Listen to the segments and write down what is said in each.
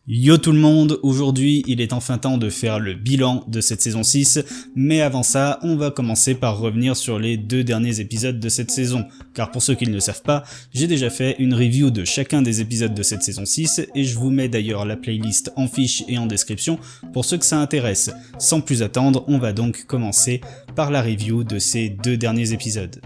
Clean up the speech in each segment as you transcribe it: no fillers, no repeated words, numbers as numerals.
Yo tout le monde, aujourd'hui il est enfin temps de faire le bilan de cette saison 6, mais avant ça, on va commencer par revenir sur les 2 derniers épisodes de cette saison, car pour ceux qui ne le savent pas, j'ai déjà fait une review de chacun des épisodes de cette saison 6, et je vous mets d'ailleurs la playlist en fiche et en description pour ceux que ça intéresse. Sans plus attendre, on va donc commencer par la review de ces 2 derniers épisodes.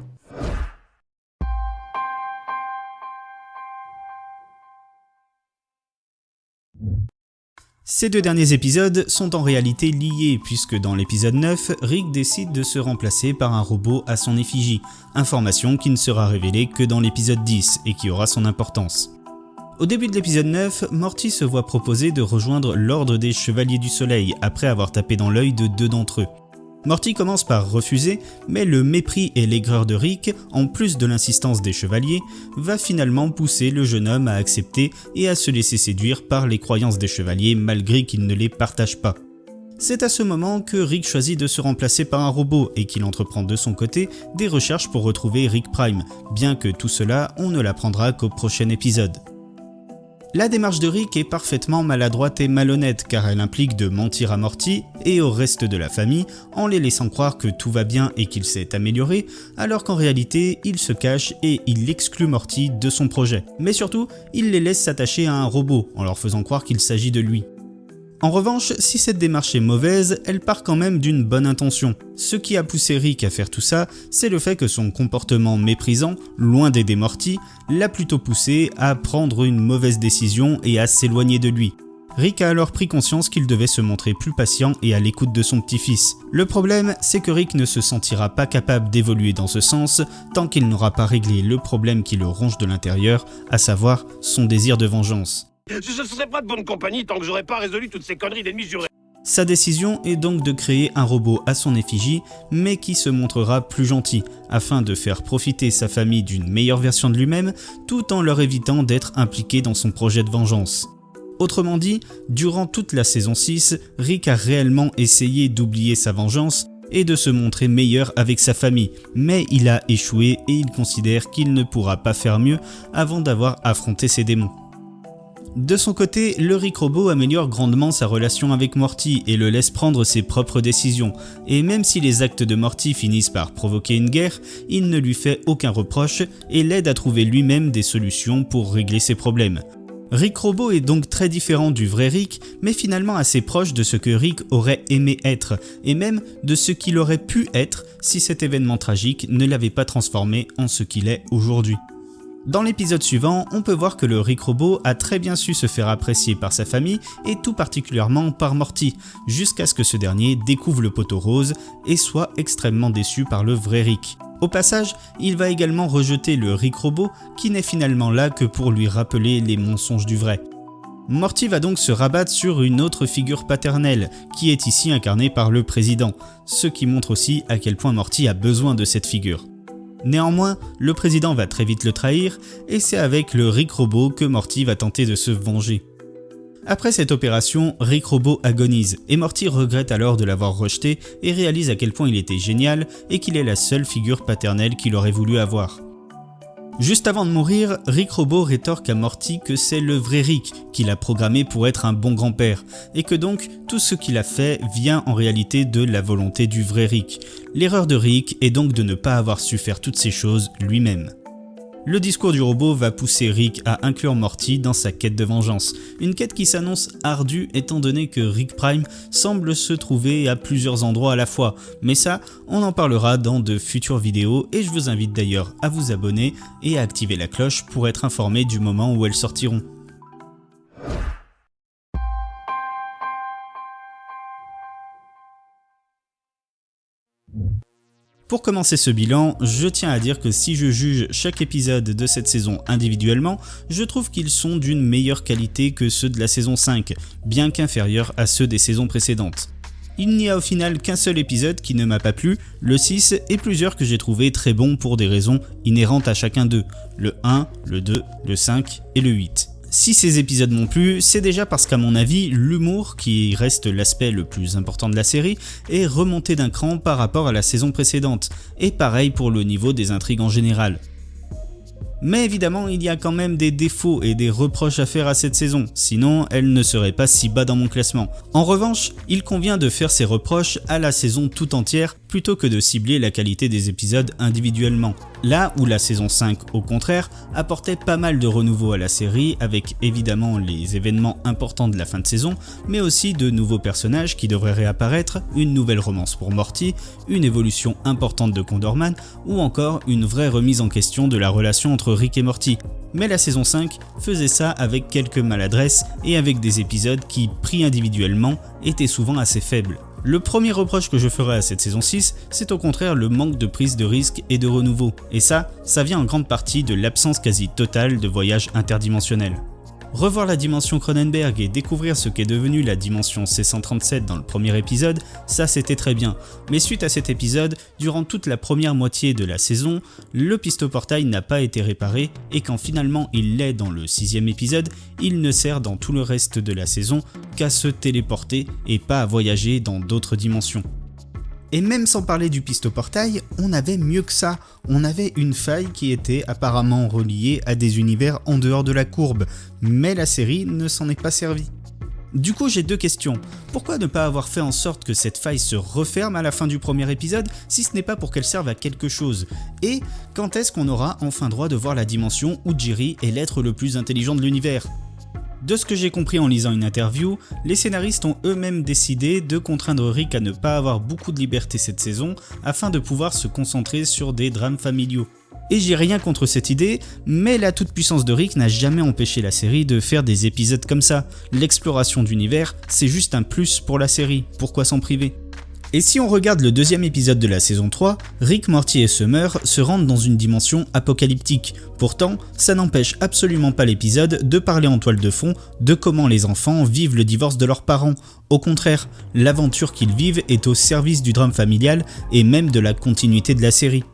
Ces 2 derniers épisodes sont en réalité liés puisque dans l'épisode 9, Rick décide de se remplacer par un robot à son effigie, information qui ne sera révélée que dans l'épisode 10 et qui aura son importance. Au début de l'épisode 9, Morty se voit proposer de rejoindre l'Ordre des Chevaliers du Soleil après avoir tapé dans l'œil de 2 d'entre eux. Morty commence par refuser, mais le mépris et l'aigreur de Rick, en plus de l'insistance des chevaliers, va finalement pousser le jeune homme à accepter et à se laisser séduire par les croyances des chevaliers malgré qu'il ne les partage pas. C'est à ce moment que Rick choisit de se remplacer par un robot et qu'il entreprend de son côté des recherches pour retrouver Rick Prime, bien que tout cela on ne l'apprendra qu'au prochain épisode. La démarche de Rick est parfaitement maladroite et malhonnête car elle implique de mentir à Morty et au reste de la famille en les laissant croire que tout va bien et qu'il s'est amélioré alors qu'en réalité il se cache et il exclut Morty de son projet. Mais surtout, il les laisse s'attacher à un robot en leur faisant croire qu'il s'agit de lui. En revanche, si cette démarche est mauvaise, elle part quand même d'une bonne intention. Ce qui a poussé Rick à faire tout ça, c'est le fait que son comportement méprisant, loin d'aider Morty, l'a plutôt poussé à prendre une mauvaise décision et à s'éloigner de lui. Rick a alors pris conscience qu'il devait se montrer plus patient et à l'écoute de son petit-fils. Le problème, c'est que Rick ne se sentira pas capable d'évoluer dans ce sens tant qu'il n'aura pas réglé le problème qui le ronge de l'intérieur, à savoir son désir de vengeance. Je ne serai pas de bonne compagnie tant que j'aurai pas résolu toutes ces conneries d'ennemis jurés. Sa décision est donc de créer un robot à son effigie, mais qui se montrera plus gentil, afin de faire profiter sa famille d'une meilleure version de lui-même, tout en leur évitant d'être impliqués dans son projet de vengeance. Autrement dit, durant toute la saison 6, Rick a réellement essayé d'oublier sa vengeance et de se montrer meilleur avec sa famille, mais il a échoué et il considère qu'il ne pourra pas faire mieux avant d'avoir affronté ses démons. De son côté, le Rick Robot améliore grandement sa relation avec Morty et le laisse prendre ses propres décisions, et même si les actes de Morty finissent par provoquer une guerre, il ne lui fait aucun reproche et l'aide à trouver lui-même des solutions pour régler ses problèmes. Rick Robot est donc très différent du vrai Rick, mais finalement assez proche de ce que Rick aurait aimé être, et même de ce qu'il aurait pu être si cet événement tragique ne l'avait pas transformé en ce qu'il est aujourd'hui. Dans l'épisode suivant, on peut voir que le Rick Robot a très bien su se faire apprécier par sa famille et tout particulièrement par Morty, jusqu'à ce que ce dernier découvre le poteau rose et soit extrêmement déçu par le vrai Rick. Au passage, il va également rejeter le Rick Robot qui n'est finalement là que pour lui rappeler les mensonges du vrai. Morty va donc se rabattre sur une autre figure paternelle, qui est ici incarnée par le président, ce qui montre aussi à quel point Morty a besoin de cette figure. Néanmoins, le président va très vite le trahir, et c'est avec le Rick Robot que Morty va tenter de se venger. Après cette opération, Rick Robot agonise, et Morty regrette alors de l'avoir rejeté et réalise à quel point il était génial et qu'il est la seule figure paternelle qu'il aurait voulu avoir. Juste avant de mourir, Rick Robot rétorque à Morty que c'est le vrai Rick qu'il a programmé pour être un bon grand-père, et que donc tout ce qu'il a fait vient en réalité de la volonté du vrai Rick. L'erreur de Rick est donc de ne pas avoir su faire toutes ces choses lui-même. Le discours du robot va pousser Rick à inclure Morty dans sa quête de vengeance, une quête qui s'annonce ardue étant donné que Rick Prime semble se trouver à plusieurs endroits à la fois, mais ça, on en parlera dans de futures vidéos et je vous invite d'ailleurs à vous abonner et à activer la cloche pour être informé du moment où elles sortiront. Pour commencer ce bilan, je tiens à dire que si je juge chaque épisode de cette saison individuellement, je trouve qu'ils sont d'une meilleure qualité que ceux de la saison 5, bien qu'inférieurs à ceux des saisons précédentes. Il n'y a au final qu'un seul épisode qui ne m'a pas plu, le 6, et plusieurs que j'ai trouvé très bons pour des raisons inhérentes à chacun d'eux, le 1, le 2, le 5 et le 8. Si ces épisodes m'ont plu, c'est déjà parce qu'à mon avis, l'humour, qui reste l'aspect le plus important de la série, est remonté d'un cran par rapport à la saison précédente, et pareil pour le niveau des intrigues en général. Mais évidemment, il y a quand même des défauts et des reproches à faire à cette saison, sinon elle ne serait pas si bas dans mon classement. En revanche, il convient de faire ces reproches à la saison tout entière plutôt que de cibler la qualité des épisodes individuellement. Là où la saison 5, au contraire, apportait pas mal de renouveau à la série avec évidemment les événements importants de la fin de saison, mais aussi de nouveaux personnages qui devraient réapparaître, une nouvelle romance pour Morty, une évolution importante de Condorman ou encore une vraie remise en question de la relation entre Rick et Morty. Mais la saison 5 faisait ça avec quelques maladresses et avec des épisodes qui, pris individuellement, étaient souvent assez faibles. Le premier reproche que je ferai à cette saison 6, c'est au contraire le manque de prise de risque et de renouveau. Et ça vient en grande partie de l'absence quasi totale de voyages interdimensionnels. Revoir la dimension Cronenberg et découvrir ce qu'est devenu la dimension C137 dans le premier épisode, ça c'était très bien. Mais suite à cet épisode, durant toute la première moitié de la saison, le pistoportail n'a pas été réparé et quand finalement il l'est dans le 6e épisode, il ne sert dans tout le reste de la saison qu'à se téléporter et pas à voyager dans d'autres dimensions. Et même sans parler du pistoportail, on avait mieux que ça. On avait une faille qui était apparemment reliée à des univers en dehors de la courbe, mais la série ne s'en est pas servie. Du coup, j'ai deux questions. Pourquoi ne pas avoir fait en sorte que cette faille se referme à la fin du premier épisode, si ce n'est pas pour qu'elle serve à quelque chose? Et quand est-ce qu'on aura enfin droit de voir la dimension où Jerry est l'être le plus intelligent de l'univers? De ce que j'ai compris en lisant une interview, les scénaristes ont eux-mêmes décidé de contraindre Rick à ne pas avoir beaucoup de liberté cette saison afin de pouvoir se concentrer sur des drames familiaux. Et j'ai rien contre cette idée, mais la toute-puissance de Rick n'a jamais empêché la série de faire des épisodes comme ça. L'exploration d'univers, c'est juste un plus pour la série, pourquoi s'en priver ? Et si on regarde le deuxième épisode de la saison 3, Rick, Morty et Summer se rendent dans une dimension apocalyptique. Pourtant, ça n'empêche absolument pas l'épisode de parler en toile de fond de comment les enfants vivent le divorce de leurs parents. Au contraire, l'aventure qu'ils vivent est au service du drame familial et même de la continuité de la série.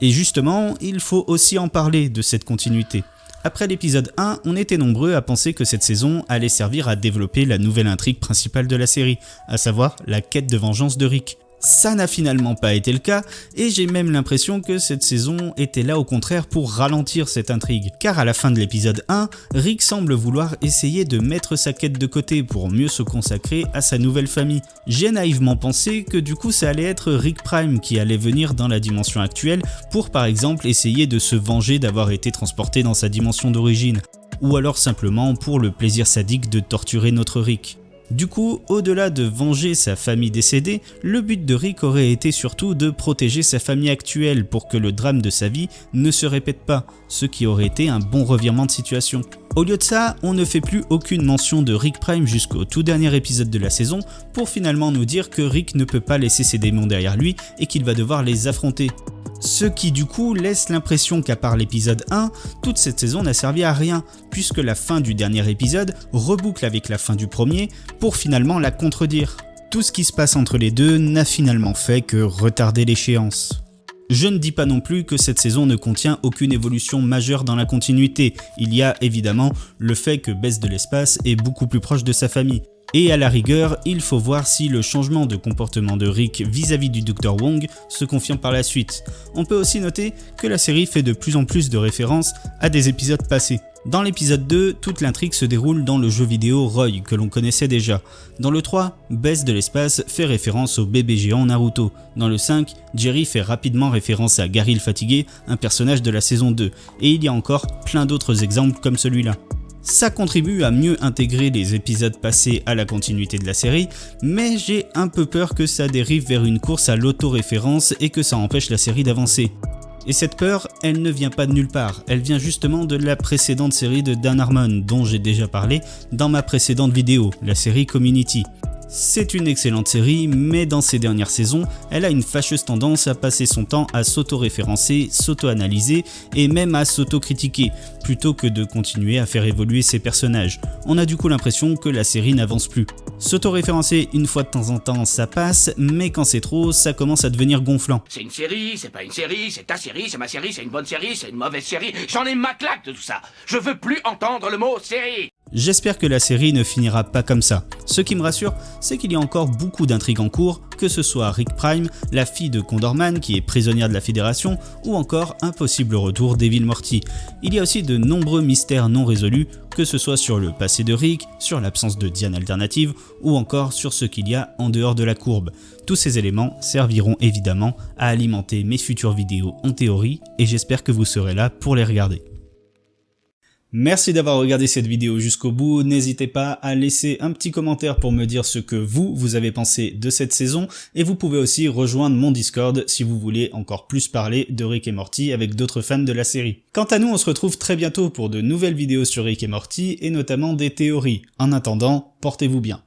Et justement, il faut aussi en parler de cette continuité. Après l'épisode 1, on était nombreux à penser que cette saison allait servir à développer la nouvelle intrigue principale de la série, à savoir la quête de vengeance de Rick. Ça n'a finalement pas été le cas, et j'ai même l'impression que cette saison était là au contraire pour ralentir cette intrigue. Car à la fin de l'épisode 1, Rick semble vouloir essayer de mettre sa quête de côté pour mieux se consacrer à sa nouvelle famille. J'ai naïvement pensé que du coup ça allait être Rick Prime qui allait venir dans la dimension actuelle pour par exemple essayer de se venger d'avoir été transporté dans sa dimension d'origine, ou alors simplement pour le plaisir sadique de torturer notre Rick. Du coup, au-delà de venger sa famille décédée, le but de Rick aurait été surtout de protéger sa famille actuelle pour que le drame de sa vie ne se répète pas, ce qui aurait été un bon revirement de situation. Au lieu de ça, on ne fait plus aucune mention de Rick Prime jusqu'au tout dernier épisode de la saison pour finalement nous dire que Rick ne peut pas laisser ses démons derrière lui et qu'il va devoir les affronter. Ce qui du coup laisse l'impression qu'à part l'épisode 1, toute cette saison n'a servi à rien, puisque la fin du dernier épisode reboucle avec la fin du premier pour finalement la contredire. Tout ce qui se passe entre les deux n'a finalement fait que retarder l'échéance. Je ne dis pas non plus que cette saison ne contient aucune évolution majeure dans la continuité, il y a évidemment le fait que Bess de l'espace est beaucoup plus proche de sa famille. Et à la rigueur, il faut voir si le changement de comportement de Rick vis-à-vis du Dr Wong se confirme par la suite. On peut aussi noter que la série fait de plus en plus de références à des épisodes passés. Dans l'épisode 2, toute l'intrigue se déroule dans le jeu vidéo Roy, que l'on connaissait déjà. Dans le 3, Bess de l'espace fait référence au bébé géant Naruto. Dans le 5, Jerry fait rapidement référence à Gary le fatigué, un personnage de la saison 2. Et il y a encore plein d'autres exemples comme celui-là. Ça contribue à mieux intégrer les épisodes passés à la continuité de la série, mais j'ai un peu peur que ça dérive vers une course à l'autoréférence et que ça empêche la série d'avancer. Et cette peur, elle ne vient pas de nulle part, elle vient justement de la précédente série de Dan Harmon, dont j'ai déjà parlé dans ma précédente vidéo, la série Community. C'est une excellente série, mais dans ses dernières saisons, elle a une fâcheuse tendance à passer son temps à s'auto-référencer, s'auto-analyser et même à s'auto-critiquer, plutôt que de continuer à faire évoluer ses personnages. On a du coup l'impression que la série n'avance plus. S'auto-référencer une fois de temps en temps, ça passe, mais quand c'est trop, ça commence à devenir gonflant. C'est une série, c'est pas une série, c'est ta série, c'est ma série, c'est une bonne série, c'est une mauvaise série. J'en ai ma claque de tout ça. Je veux plus entendre le mot série. J'espère que la série ne finira pas comme ça. Ce qui me rassure, c'est qu'il y a encore beaucoup d'intrigues en cours, que ce soit Rick Prime, la fille de Condorman qui est prisonnière de la Fédération, ou encore un possible retour d'Evil Morty. Il y a aussi de nombreux mystères non résolus, que ce soit sur le passé de Rick, sur l'absence de Diane alternative, ou encore sur ce qu'il y a en dehors de la courbe. Tous ces éléments serviront évidemment à alimenter mes futures vidéos en théorie, et j'espère que vous serez là pour les regarder. Merci d'avoir regardé cette vidéo jusqu'au bout, n'hésitez pas à laisser un petit commentaire pour me dire ce que vous avez pensé de cette saison, et vous pouvez aussi rejoindre mon Discord si vous voulez encore plus parler de Rick et Morty avec d'autres fans de la série. Quant à nous, on se retrouve très bientôt pour de nouvelles vidéos sur Rick et Morty, et notamment des théories. En attendant, portez-vous bien.